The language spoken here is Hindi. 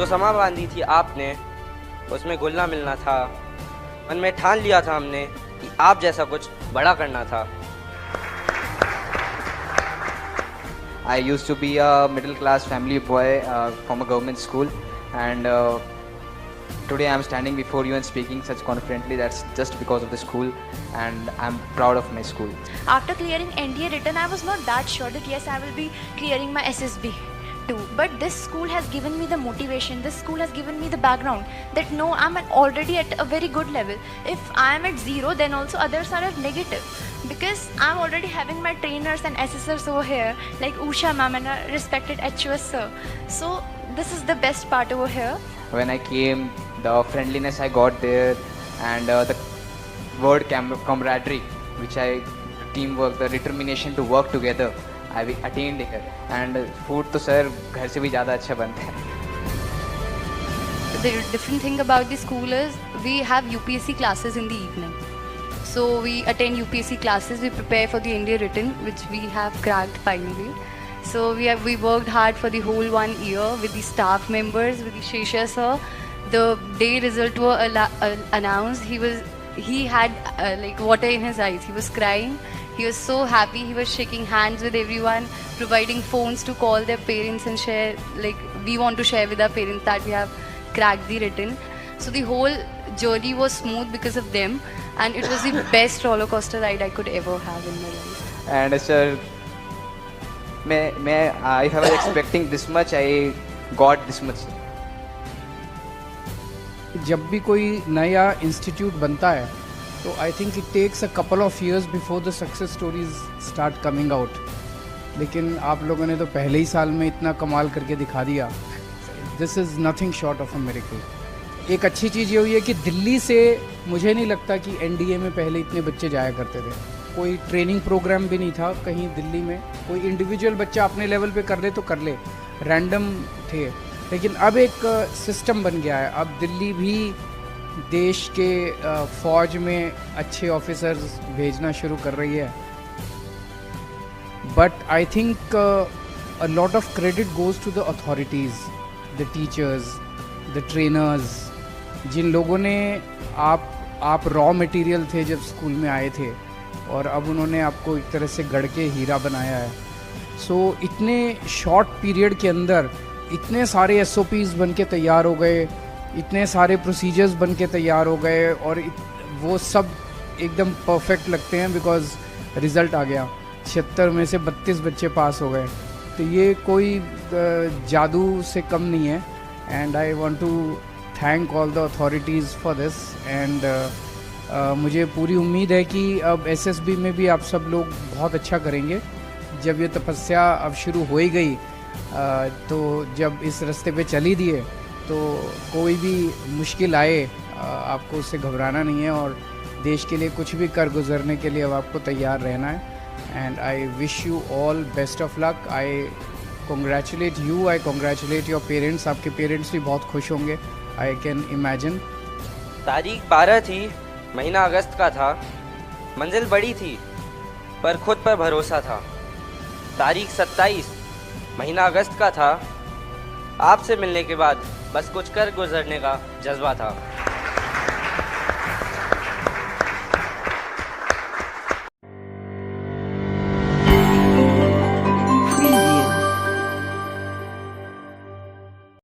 जो समा बांधी थी आपने, उसमें घुलना मिलना था। मन में ठान लिया था हमने कि आप जैसा कुछ बड़ा करना था। I used to be a middle class family boy from a government school, and today I'm standing before you and speaking such confidently. That's just because of the school, and I'm proud of my school. After clearing NDA written, I was not that sure that yes, I will be clearing my SSB too. But this school has given me the motivation. This school has given me the background that no, I'm already at a very good level. If I am at zero, then also others are at negative. Because I'm already having my trainers and assessors over here, like Usha ma'am and a respected HOS sir. So this is the best part over here. When I came, the friendliness I got there, and the word camaraderie, which I teamwork, the determination to work together, I attained here. And food तो सर घर से भी ज़्यादा अच्छा बनता है. The different thing about the school is we have UPSC classes in the evening. So we attend UPSC classes, we prepare for the India written, which we have cracked finally. So we worked hard for the whole 1 year with the staff members, with the Shesha sir. The day result were announced, he had like water in his eyes. He was crying. He was so happy. He was shaking hands with everyone, providing phones to call their parents and share, like we want to share with our parents that we have cracked the written. So the whole journey was smooth because of them, and it was the best roller coaster ride I could ever have in my life. And sir, I was expecting this much. I got this much. जब भी कोई नया इंस्टीट्यूट बनता है तो I think it takes a couple of years before the success stories start coming out. लेकिन आप लोगों ने तो पहले ही साल में इतना कमाल करके दिखा दिया. This is nothing short of a miracle. एक अच्छी चीज़ ये हुई है कि दिल्ली से मुझे नहीं लगता कि एनडीए में पहले इतने बच्चे जाया करते थे. कोई ट्रेनिंग प्रोग्राम भी नहीं था कहीं दिल्ली में. कोई इंडिविजुअल बच्चा अपने लेवल पे कर ले तो कर ले, रैंडम थे. लेकिन अब एक सिस्टम बन गया है. अब दिल्ली भी देश के फ़ौज में अच्छे ऑफिसर्स भेजना शुरू कर रही है. But I think a lot of credit goes to the authorities, the teachers, the trainers, जिन लोगों ने आप रॉ मटेरियल थे जब स्कूल में आए थे और अब उन्होंने आपको एक तरह से गढ़ के हीरा बनाया है. सो इतने शॉर्ट पीरियड के अंदर इतने सारे SOPs बन के तैयार हो गए, इतने सारे प्रोसीजर्स बन के तैयार हो गए, और वो सब एकदम परफेक्ट लगते हैं बिकॉज रिज़ल्ट आ गया. 76 में से 32 बच्चे पास हो गए. तो ये कोई जादू से कम नहीं है. And I want to thank all the authorities for this. And मुझे पूरी उम्मीद है कि अब SSB में भी आप सब लोग बहुत अच्छा करेंगे. जब ये तपस्या अब शुरू हो ही गई, तो जब इस रास्ते पे चल ही दिए, तो कोई भी मुश्किल आए आपको उससे घबराना नहीं है, और देश के लिए कुछ भी कर गुजरने के लिए अब आपको तैयार रहना है. And I wish you all best of luck. I congratulate you, I congratulate your parents. आपके पेरेंट्स भी बहुत खुश होंगे, आई कैन इमेजिन. तारीख 12 थी, महीना अगस्त का था. मंजिल बड़ी थी पर खुद पर भरोसा था. तारीख 27, महीना अगस्त का था. आपसे मिलने के बाद बस कुछ कर गुजरने का जज्बा था.